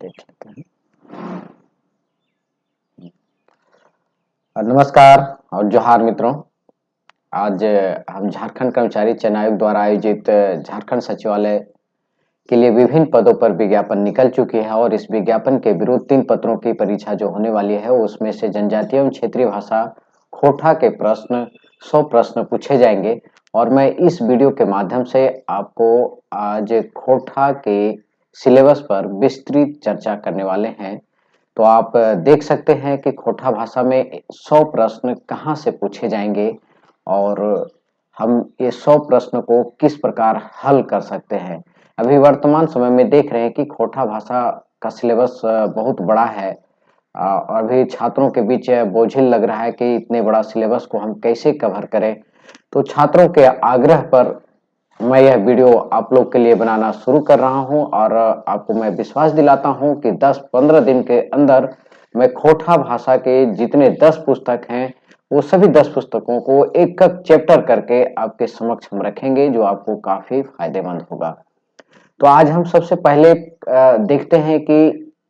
देख लेते हैं। नमस्कार और जोहार मित्रों। आज हम झारखंड कर्मचारी चयन आयोग द्वारा आयोजित झारखंड सचिवालय के लिए विभिन्न पदों पर विज्ञापन निकल चुकी है और इस विज्ञापन के विरुद्ध 3 पत्रों की परीक्षा जो होने वाली है उसमें से जनजातीय एवं क्षेत्रीय भाषा खोटा के प्रश्न 100 प्रश्न पूछे जाएंगे और मैं इस वीडियो के माध्यम से आपको आज खोटा के सिलेबस पर विस्तृत चर्चा करने वाले हैं। तो आप देख सकते हैं कि खोटा भाषा में 100 प्रश्न कहाँ से पूछे जाएंगे और हम ये 100 प्रश्न को किस प्रकार हल कर सकते हैं। अभी वर्तमान समय में देख रहे हैं कि खोटा भाषा का सिलेबस बहुत बड़ा है और अभी छात्रों के बीच बोझिल लग रहा है कि इतने बड़ा सिलेबस को हम कैसे कवर करें। तो छात्रों के आग्रह पर मैं यह वीडियो आप लोग के लिए बनाना शुरू कर रहा हूं और आपको मैं विश्वास दिलाता हूं कि 10-15 दिन के अंदर मैं खोटा भाषा के जितने 10 पुस्तक हैं वो सभी 10 पुस्तकों को एक-एक चैप्टर करके आपके समक्ष हम रखेंगे जो आपको काफी फायदेमंद होगा। तो आज हम सबसे पहले देखते हैं कि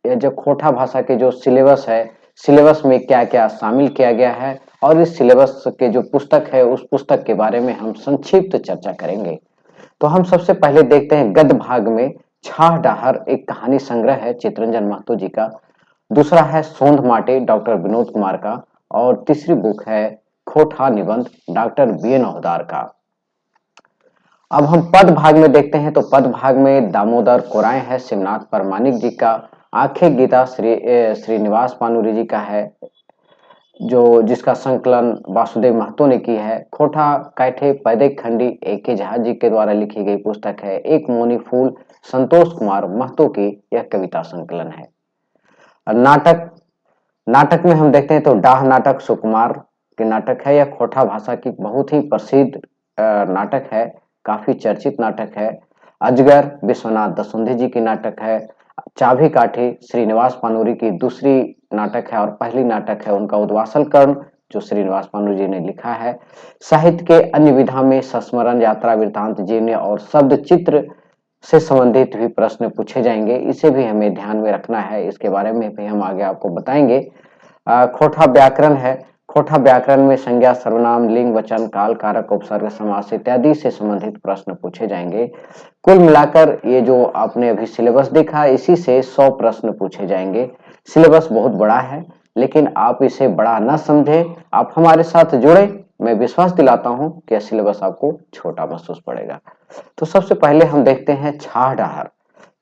ये जो खोटा भाषा के जो सिलेबस है, सिलेबस में क्या-क्या शामिल किया गया है और इस सिलेबस के जो पुस्तक है उस पुस्तक के बारे में हम संक्षिप्त चर्चा करेंगे। तो हम सबसे पहले देखते हैं गद्य भाग में छाह डाहर एक कहानी संग्रह है चितरंजन महतो जी का। दूसरा है सोंध माटे डॉक्टर विनोद कुमार का और तीसरी बुक है खोटा निबंध डॉक्टर बीएन हौदार का। अब हम पद भाग में देखते हैं तो पद भाग में दामोदर कोराय है शिवनाथ परमानिक जी का। आंखें गीता श्रीनिवास पानुरी जी का है जो जिसका संकलन वासुदेव महतो ने की है। खोटा कैठे पैदे खंडी ए.के. झा जी के द्वारा लिखी गई पुस्तक है। एक मोनी फूल संतोष कुमार महतो की यह कविता संकलन है। नाटक नाटक में हम देखते हैं तो डाह नाटक सुकुमार के नाटक है। यह खोटा भाषा की बहुत ही प्रसिद्ध नाटक है, काफी चर्चित नाटक है। अजगर विश्वनाथ दसुंधे जी की नाटक है। चाभी काठी श्रीनिवास पानुरी की दूसरी नाटक है और पहली नाटक है उनका उद्वासल कर्ण जो श्रीनिवास पानुरी जी ने लिखा है। साहित्य के अन्य विधा में संस्मरण यात्रा वृत्तांत जीवनी और शब्द चित्र से संबंधित भी प्रश्न पूछे जाएंगे, इसे भी हमें ध्यान में रखना है, इसके बारे में भी हम आगे आपको बताएंगे। खोटा व्याकरण है। खोटा व्याकरण में संज्ञा सर्वनाम लिंग वचन काल कारक उपसर्ग समास इत्यादि से संबंधित प्रश्न पूछे जाएंगे। कुल मिलाकर ये जो आपने अभी सिलेबस देखा इसी से 100 प्रश्न पूछे जाएंगे। सिलेबस बहुत बड़ा है लेकिन आप इसे बड़ा न समझे, आप हमारे साथ जुड़े, मैं विश्वास दिलाता हूं कि यह सिलेबस आपको छोटा महसूस पड़ेगा। तो सबसे पहले हम देखते हैं छाह डाहर।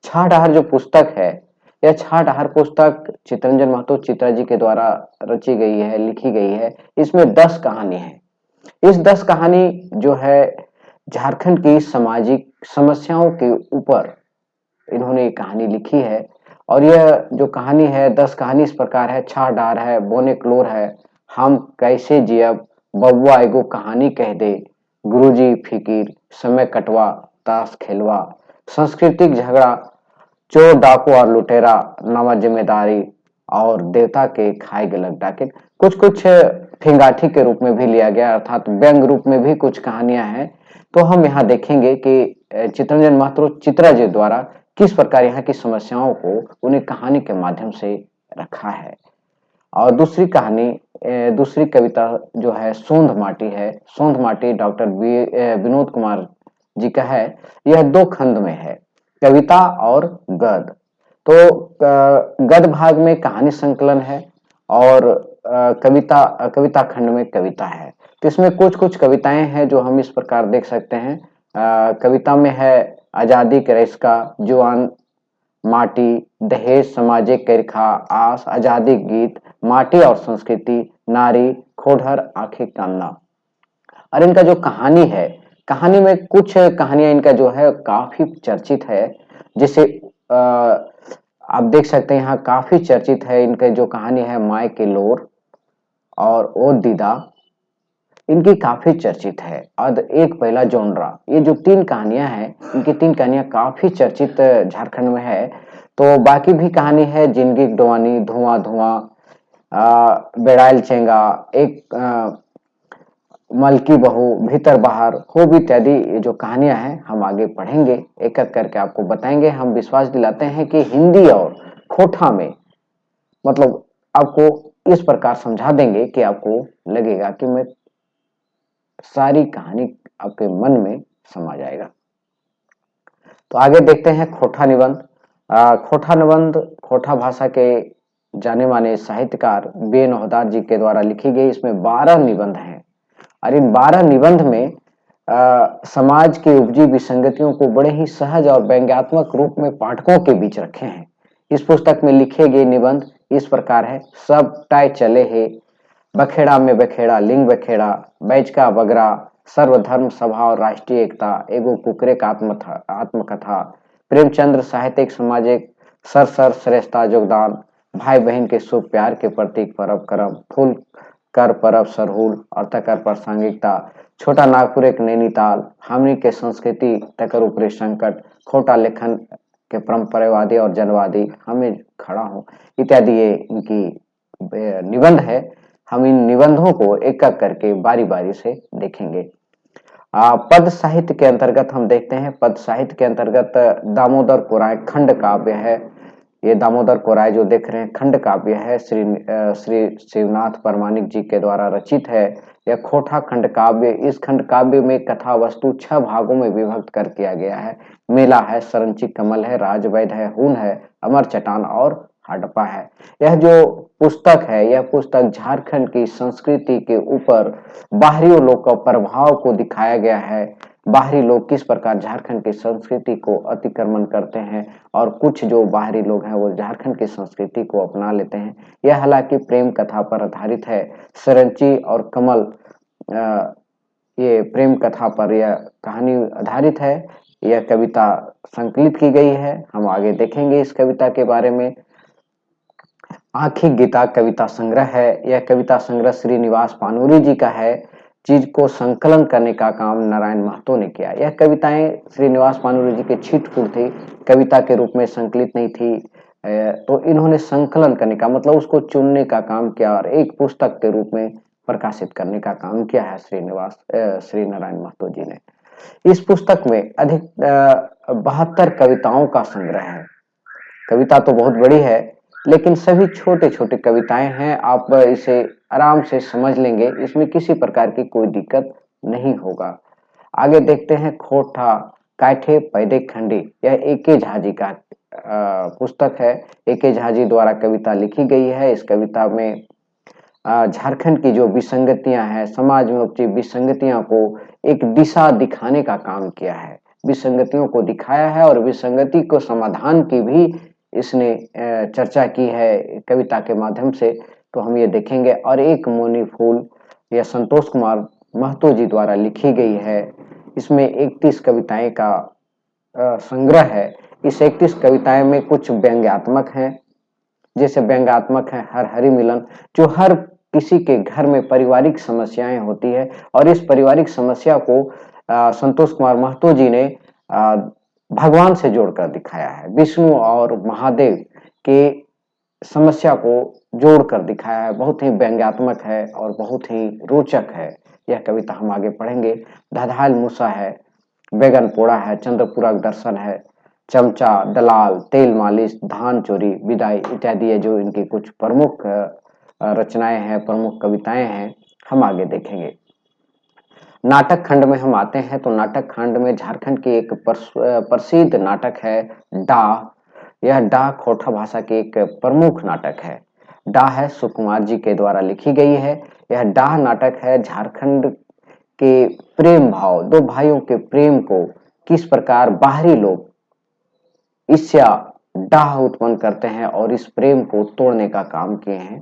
छाह डाहर जो पुस्तक है यह छाह डाहर पुस्तक चितरंजन महतो चित्रा जी के द्वारा रची गई है, लिखी गई है। इसमें 10 कहानी है। इस 10 कहानी जो है झारखंड की सामाजिक समस्याओं के ऊपर इन्होंने ये कहानी लिखी है और यह जो कहानी है 10 कहानी इस प्रकार है। छाह डार है, बोने क्लोर है, हम कैसे जियब, बबुआ एगो कहानी कह दे, गुरुजी फिकीर, समय कटवा, ताश खेलवा, सांस्कृतिक झगड़ा, चोर डाकू और लुटेरा, नवा जिम्मेदारी और देवता के खाए गलत डाकिन। कुछ कुछ फिंगाठी के रूप में भी लिया गया अर्थात व्यंग रूप में भी कुछ कहानियां हैं। तो हम यहाँ देखेंगे कि चितरंजन महतो चित्रा जी द्वारा किस प्रकार यहाँ की समस्याओं को उन्हें कहानी के माध्यम से रखा है। और दूसरी कहानी दूसरी कविता जो है सोंध माटी है। सोंध माटी डॉक्टर विनोद कुमार जी का है। यह 2 खंड में है, कविता और गद्य। तो गद्य भाग में कहानी संकलन है और कविता खंड में कविता है। तो इसमें कुछ कुछ कविताएं हैं जो हम इस प्रकार देख सकते हैं। कविता में है आजादी के रस्का जुआन माटी दहेज समाजे कैरखा आस आजादी गीत माटी और संस्कृति नारी खोडहर आंखें कान्ना। और इनका जो कहानी है, कहानी में कुछ कहानियां इनका जो है काफी चर्चित है। जैसे आप देख सकते हैं यहाँ काफी चर्चित है इनका जो कहानी है माय के लोर और ओ दीदा, इनकी काफी चर्चित है। और एक पहला जोनरा, ये जो 3 कहानियां हैं इनकी 3 कहानियां काफी चर्चित झारखंड में है। तो बाकी भी कहानी है जिंदगी डोवानी धुआं धुआं बेड़ाइल चेंगा एक मल की बहू, भीतर बाहर, खूब इत्यादि ये जो कहानियां हैं हम आगे पढ़ेंगे, एक एक करके आपको बताएंगे। हम विश्वास दिलाते हैं कि हिंदी और खोठा में मतलब आपको इस प्रकार समझा देंगे कि आपको लगेगा कि मैं सारी कहानी आपके मन में समा जाएगा। तो आगे देखते हैं खोठा निबंध। खोठा निबंध खोठा भाषा के जाने माने साहित्यकार बे नौहदार जी के द्वारा लिखी गई। इसमें 12 निबंध हैं और इन 12 निबंध में समाज की उपजी विसंगतियों को बड़े ही सहज और व्यंग्यात्मक रूप में पाठकों के बीच रखे हैं। इस पुस्तक में लिखे गए निबंध इस प्रकार है। सब टाय चले है, बखेड़ा में बखेड़ा, लिंग बखेड़ा, बैच का बगरा, सर्वधर्म सभा और राष्ट्रीय एकता, एगो कुकरे का आत्मकथा, प्रेमचंद्र साहित्यिक सामाजिक सर सर श्रेष्ठता योगदान, भाई बहन के शुभ प्यार के प्रतीक परब करम, फूल कर परब सरहुल और तकर प्रासंगिकता, छोटा नागपुर एक नैनीताल, हमनी के संस्कृति तकर ऊपरी संकट, खोटा लेखन के परंपरावादी और जनवादी, हमें खड़ा हूँ इत्यादि। ये इनकी निबंध है। हम इन निबंधों को एक एक करके बारी बारी से देखेंगे। पद साहित्य के अंतर्गत हम देखते हैं। पद साहित्य के अंतर्गत दामोदर कोराय खंड काव्य है। ये दामोदर कोराय जो देख रहे हैं खंड काव्य है, श्री शिवनाथ परमानिक जी के द्वारा रचित है। यह खोठा खंड काव्य, इस खंड काव्य में कथा वस्तु 6 भागों में विभक्त कर किया गया है। मेला है, सरंची कमल है, राजवैद है, हून है, अमर चटान और हडप्पा है। यह जो पुस्तक है, यह पुस्तक झारखंड की संस्कृति के ऊपर बाहरी लोग का प्रभाव को दिखाया गया है। बाहरी लोग किस प्रकार झारखंड की संस्कृति को अतिक्रमण करते हैं और कुछ जो बाहरी लोग हैं वो झारखंड की संस्कृति को अपना लेते हैं। यह हालांकि प्रेम कथा पर आधारित है। सरंची और कमल ये प्रेम कथा पर यह कहानी आधारित है। यह कविता संकलित की गई है। हम आगे देखेंगे इस कविता के बारे में। आखिर गीता कविता संग्रह है। यह कविता संग्रह श्रीनिवास पानूरी जी का है, चीज को संकलन करने का काम नारायण महतो ने किया। यह कविताएं श्रीनिवास पानूरी जी के छिटपुट थी, कविता के रूप में संकलित नहीं थी। तो इन्होंने संकलन करने का मतलब उसको चुनने का काम किया और एक पुस्तक के रूप में प्रकाशित करने का काम किया है श्री नारायण महतो जी ने। इस पुस्तक में अधिक 72 कविताओं का संग्रह है। कविता तो बहुत बड़ी है लेकिन सभी छोटे छोटे कविताएं हैं। आप इसे आराम से समझ लेंगे, इसमें किसी प्रकार की कोई दिक्कत नहीं होगा। आगे देखते हैं खोठा काठे पैदे खंडी। यह एके झा जी का पुस्तक है। एके झा जी द्वारा कविता लिखी गई है। इस कविता में झारखंड की जो विसंगतियां हैं, समाज में उपजी विसंगतियों को एक दिशा दिखाने का काम किया है। विसंगतियों को दिखाया है और विसंगति को समाधान की भी इसने चर्चा की है कविता के माध्यम से। तो हम ये देखेंगे। और एक मोनी फूल, यह संतोष कुमार महतो जी द्वारा लिखी गई है। इसमें 31 कविताएं का संग्रह है। इस 31 कविताएं में कुछ व्यंग्यात्मक हैं, जैसे व्यंग्यात्मक है हर हरि मिलन, जो हर किसी के घर में पारिवारिक समस्याएं होती है और इस पारिवारिक समस्या को संतोष कुमार महतो जी ने भगवान से जोड़कर दिखाया है। विष्णु और महादेव के समस्या को जोड़कर दिखाया है। बहुत ही व्यंग्यात्मक है और बहुत ही रोचक है। यह कविता हम आगे पढ़ेंगे। धधाल मूसा है, बैगन पोड़ा है, चंद्रपुरा दर्शन है, चमचा, दलाल, तेल मालिश, धान चोरी, विदाई इत्यादि है जो इनकी कुछ प्रमुख रचनाएं हैं, प्रमुख कविताएं हैं। हम आगे देखेंगे। नाटक खंड में हम आते हैं तो नाटक खंड में झारखंड की एक प्रसिद्ध नाटक है डाह। यह डाह खोठा भाषा की एक प्रमुख नाटक है। डाह है सुकुमार जी के द्वारा लिखी गई है। यह डाह नाटक है झारखंड के प्रेम भाव, दो भाइयों के प्रेम को किस प्रकार बाहरी लोग ईर्ष्या डाह उत्पन्न करते हैं और इस प्रेम को तोड़ने का काम किए हैं।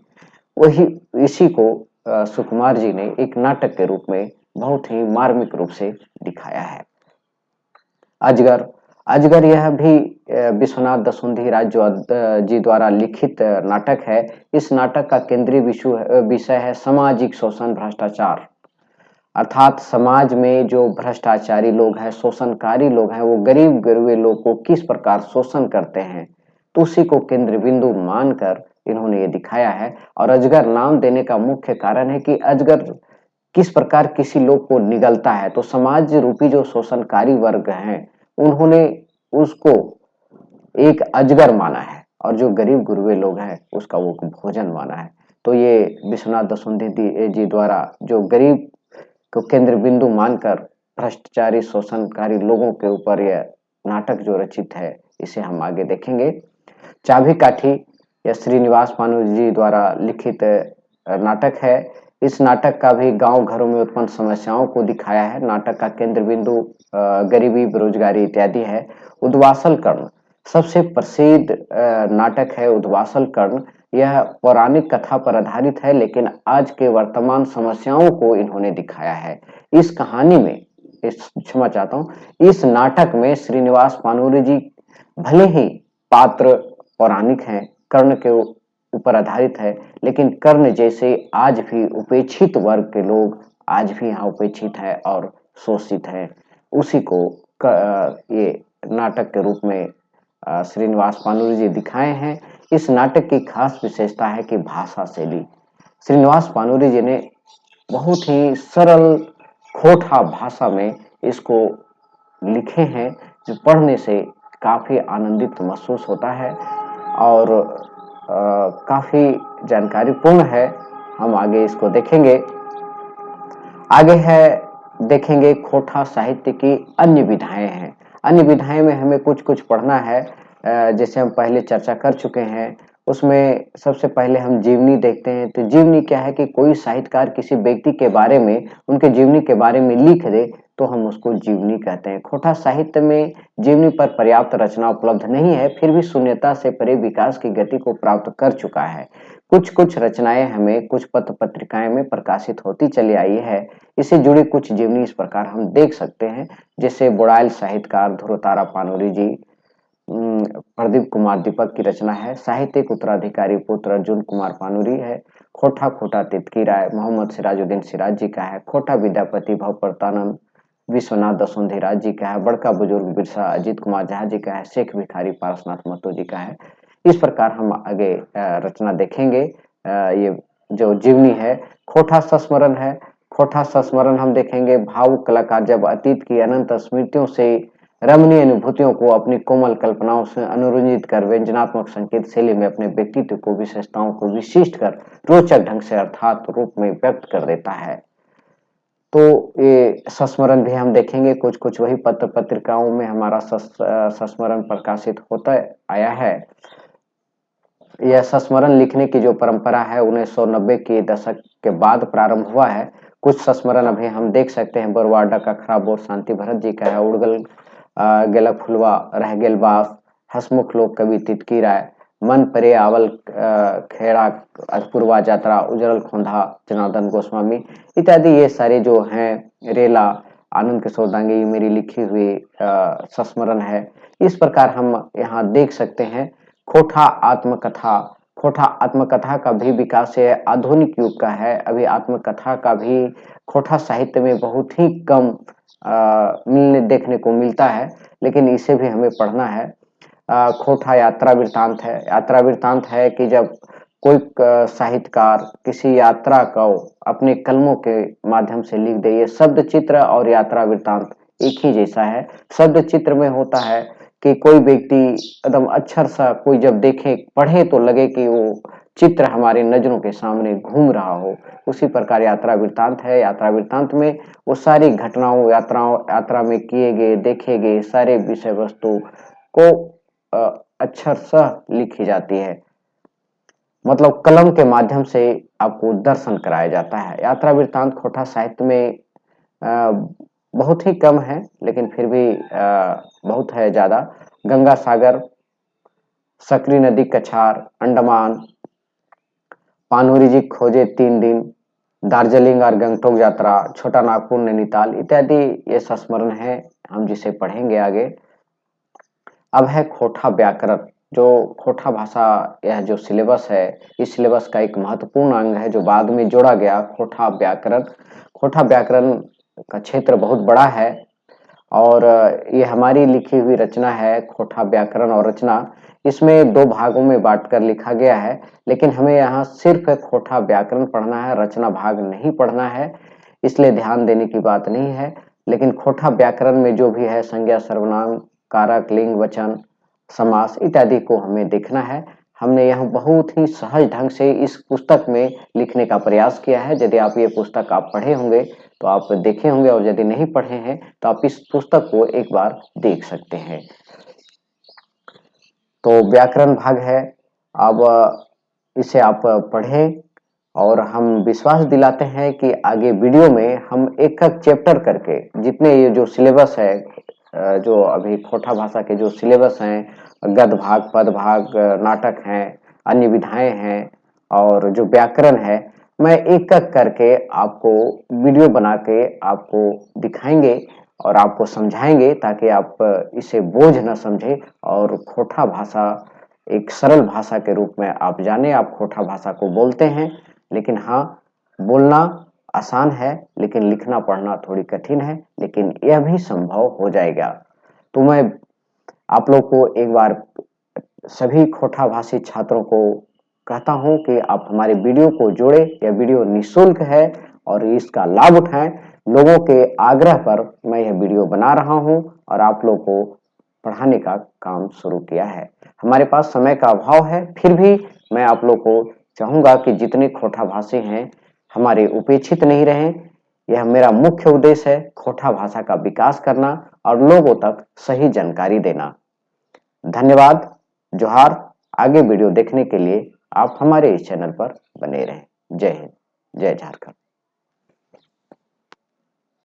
वही इसी को सुकुमार जी ने एक नाटक के रूप में बहुत ही मार्मिक रूप से दिखाया है। अजगर, अजगर यह भी विश्वनाथ दसुंधी राज जी द्वारा लिखित नाटक है। इस नाटक का केंद्रीय विषय है सामाजिक शोषण भ्रष्टाचार, अर्थात समाज में जो भ्रष्टाचारी लोग हैं, शोषणकारी लोग हैं, वो गरीब गरीबे लोग को किस प्रकार शोषण करते हैं, तो उसी को केंद्र बिंदु मानकर इन्होंने ये दिखाया है। और अजगर नाम देने का मुख्य कारण है कि अजगर किस प्रकार किसी लोग को निगलता है। तो समाज रूपी जो शोषणकारी वर्ग हैं, उन्होंने उसको एक अजगर माना है और जो गरीब गुरबे लोग हैं उसका वो भोजन माना है। तो ये विश्वनाथ दसुंधी जी द्वारा जो गरीब को केंद्र बिंदु मानकर भ्रष्टाचारी शोषणकारी लोगों के ऊपर यह नाटक जो रचित है, इसे हम आगे देखेंगे। चाबी काठी यह श्रीनिवास पानू जी द्वारा लिखित नाटक है। इस नाटक का भी गांव घरों में उत्पन्न समस्याओं को दिखाया है। नाटक का केंद्र बिंदु गरीबी, बेरोजगारी इत्यादि है। उद्वासल कर्ण सबसे प्रसिद्ध नाटक है उद्वासल कर्ण। यह पौराणिक कथा पर आधारित है, लेकिन आज के वर्तमान समस्याओं को इन्होंने दिखाया है। इस कहानी में, क्षमा चाहता हूँ, इस नाटक में श्रीनिवास पानूरी जी भले ही पात्र पौराणिक हैं, कर्ण के ऊपर आधारित है, लेकिन कर्ण जैसे आज भी उपेक्षित वर्ग के लोग आज भी यहाँ उपेक्षित है और शोषित है, उसी को ये नाटक के रूप में श्रीनिवास पानूरी जी दिखाए हैं। इस नाटक की खास विशेषता है कि भाषा शैली। श्रीनिवास पानूरी जी ने बहुत ही सरल खोटा भाषा में इसको लिखे हैं, जो पढ़ने से काफी आनंदित महसूस होता है और काफी जानकारीपूर्ण है। हम आगे इसको देखेंगे। आगे है, देखेंगे खोटा साहित्य की अन्य विधाएं हैं। अन्य विधाएं में हमें कुछ कुछ पढ़ना है, जैसे हम पहले चर्चा कर चुके हैं। उसमें सबसे पहले हम जीवनी देखते हैं। तो जीवनी क्या है कि कोई साहित्यकार किसी व्यक्ति के बारे में, उनके जीवनी के बारे में लिख दे तो हम उसको जीवनी कहते हैं। खोटा साहित्य में जीवनी पर पर्याप्त रचना उपलब्ध नहीं है, फिर भी शून्यता से परे विकास की गति को प्राप्त कर चुका है। कुछ कुछ रचनाएं हमें कुछ पत्र पत्रिकाएं में प्रकाशित होती चली आई है। इससे जुड़ी कुछ जीवनी इस प्रकार हम देख सकते हैं, जैसे बुड़ाइल साहित्यकार ध्रुवतारा पानूरी जी, प्रदीप कुमार दीपक की रचना है। साहित्यिक उत्तराधिकारी पुत्र अर्जुन कुमार पानूरी है। खोटा खोटा तितकी राय मोहम्मद सिराजुद्दीन सिराज जी का है। खोटा विद्यापति भवप्रतानंद विश्वनाथ दसुंधीराज जी का है। बड़का बुजुर्ग बिरसा अजीत कुमार झा जी का है। शेख भिखारी पारसनाथ महतो जी का है। इस प्रकार हम आगे रचना देखेंगे। ये जो जीवनी है, खोटा संस्मरण है। खोटा संस्मरण हम देखेंगे। भावुक कलाकार जब अतीत की अनंत स्मृतियों से रमणीय अनुभूतियों को अपनी कोमल कल्पनाओं से अनुरंजित कर व्यंजनात्मक संकेत शैली में अपने व्यक्तित्व को, विशेषताओं को विशिष्ट कर रोचक ढंग से अर्थात रूप में व्यक्त कर देता है। तो ये संस्मरण भी हम देखेंगे। कुछ कुछ वही पत्र पत्रिकाओं में हमारा संस्मरण प्रकाशित होता आया है। यह संस्मरण लिखने की जो परंपरा है 1990 के दशक के बाद प्रारंभ हुआ है। कुछ संस्मरण अभी हम देख सकते हैं। बरवाडा का खराबोर शांति भरत जी का है। उड़गल गेला फुलवा रह गेल बास, हसमुख लोक कवि तितकी राय, मन परे आवल खेड़ा पूर्वा यात्रा, उजरल खोंधा जनार्दन गोस्वामी इत्यादि, ये सारे जो हैं, रेला आनंद किशोर दांगे, ये मेरी लिखी हुई संस्मरण है। इस प्रकार हम यहाँ देख सकते हैं। खोटा आत्मकथा, खोटा आत्मकथा का भी विकास है, आधुनिक युग का है। अभी आत्मकथा का भी खोटा साहित्य में बहुत ही कम मिलने देखने को मिलता है, लेकिन इसे भी हमें पढ़ना है। खोटा यात्रा वृत्तांत है। यात्रा वृत्तांत है कि जब कोई साहित्यकार किसी यात्रा को अपने कलमों के माध्यम से लिख दे। ये शब्द चित्र और यात्रा वृत्तांत एक ही जैसा है। शब्द चित्र में होता है कि कोई व्यक्ति एकदम अक्षर सा कोई जब देखे, पढ़े तो लगे कि वो चित्र हमारे नजरों के सामने घूम रहा हो। उसी प्रकार यात्रा वृत्तांत है। यात्रा वृत्तांत में वो सारी घटनाओं, यात्रा में किए गए, देखे गए सारे विषय वस्तु को अक्षर सह लिखी जाती है। मतलब कलम के माध्यम से आपको दर्शन कराया जाता है। यात्रा वृत्तांत खोटा साहित्य में बहुत ही कम है, लेकिन फिर भी बहुत है ज्यादा। गंगा सागर, सकरी नदी कछार, अंडमान, पानूरी जी खोजे 3 दिन, दार्जिलिंग और गंगटोक यात्रा, छोटा नागपुर नैनीताल इत्यादि ये संस्मरण है, हम जिसे पढ़ेंगे आगे। अब है खोटा व्याकरण। जो खोटा भाषा, यह जो सिलेबस है, इस सिलेबस का एक महत्वपूर्ण अंग है जो बाद में जोड़ा गया, खोटा व्याकरण। खोटा व्याकरण का क्षेत्र बहुत बड़ा है और ये हमारी लिखी हुई रचना है, खोटा व्याकरण और रचना। इसमें 2 भागों में बांटकर लिखा गया है, लेकिन हमें यहाँ सिर्फ खोटा व्याकरण पढ़ना है, रचना भाग नहीं पढ़ना है। इसलिए ध्यान देने की बात नहीं है। लेकिन खोटा व्याकरण में जो भी है संज्ञा, सर्वनाम, कारक, लिंग, वचन, समास इत्यादि को हमें देखना है। हमने यहाँ बहुत ही सहज ढंग से इस पुस्तक में लिखने का प्रयास किया है। यदि आप ये पुस्तक आप पढ़े होंगे तो आप देखे होंगे, और यदि नहीं पढ़े हैं तो आप इस पुस्तक को एक बार देख सकते हैं। तो व्याकरण भाग है, अब इसे आप पढ़ें, और हम विश्वास दिलाते हैं कि आगे वीडियो में हम एक-एक चैप्टर करके जितने ये जो सिलेबस है, जो अभी खोटा भाषा के जो सिलेबस हैं, गद्य भाग, पद भाग, नाटक हैं, अन्य विधाएँ हैं और जो व्याकरण है, मैं एक-एक करके आपको वीडियो बना के आपको दिखाएँगे और आपको समझाएँगे, ताकि आप इसे बोझ ना समझें और खोटा भाषा एक सरल भाषा के रूप में आप जानें। आप खोटा भाषा को बोलते हैं, लेकिन हाँ, बोलना आसान है, लेकिन लिखना पढ़ना थोड़ी कठिन है, लेकिन यह भी संभव हो जाएगा। तो मैं आप लोग को एक बार सभी खोटा भाषी छात्रों को कहता हूँ कि आप हमारे वीडियो को जोड़ें। यह वीडियो निःशुल्क है और इसका लाभ उठाएं। लोगों के आग्रह पर मैं यह वीडियो बना रहा हूँ और आप लोग को पढ़ाने का काम शुरू किया है। हमारे पास समय का अभाव है, फिर भी मैं आप लोग को चाहूँगा कि जितने खोटा भाषी हैं हमारे उपेक्षित नहीं रहें। यह मेरा मुख्य उद्देश्य है, खोटा भाषा का विकास करना और लोगों तक सही जानकारी देना। धन्यवाद, जोहार। आगे वीडियो देखने के लिए आप हमारे इस चैनल पर बने रहें। जय हिंद, जय झारखंड।